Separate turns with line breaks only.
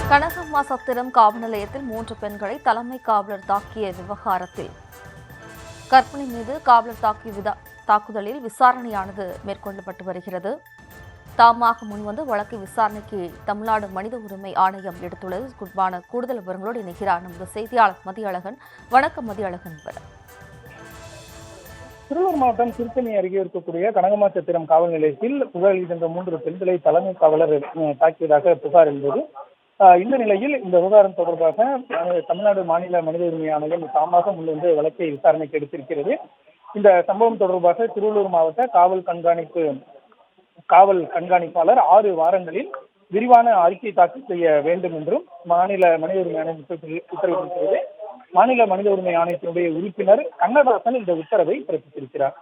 கனகம்மா சத்திரம் காவல் நிலையத்தில் 3 பெண்களை தலைமை காவலர் தாக்கிய விவகாரத்தில் கர்ப்பிணி மீது காவலர் தாக்குதலில் விசாரணையானது மேற்கொள்ளப்பட்டு வருகிறது. தாமாக முன்வந்து வழக்கு விசாரணைக்கு தமிழ்நாடு மனித உரிமை ஆணையம் எடுத்துள்ளது. கூடுதல் விவரங்களோடு இணைகிறார் நமது செய்தியாளர் மதியழகன். வணக்கம் மதியழகன்.
திருவள்ளூர் மாவட்டம் திருத்தணி அருகே இருக்கக்கூடிய கனகம்மா சத்திரம் காவல் நிலையத்தில் புகாரில் இருந்த 3 பெண்களை தலைமை காவலர் தாக்கியதாக புகார் இருந்தது. இந்த நிலையில் இந்த விவகாரம் தொடர்பாக தமிழ்நாடு மாநில மனித உரிமை ஆணையம் தாமாக முன்வந்து வழக்கை விசாரணைக்கு எடுத்திருக்கிறது. இந்த சம்பவம் தொடர்பாக திருவள்ளூர் மாவட்ட காவல் கண்காணிப்பாளர் 6 வாரங்களில் விரிவான அறிக்கை தாக்கல் செய்ய வேண்டும் என்றும் மாநில மனித உரிமை ஆணையம் உத்தரவிட்டிருக்கிறது. மாநில மனித உரிமை ஆணையத்தினுடைய உறுப்பினர் கண்ணதாசன் இந்த உத்தரவை பிறப்பித்திருக்கிறார்.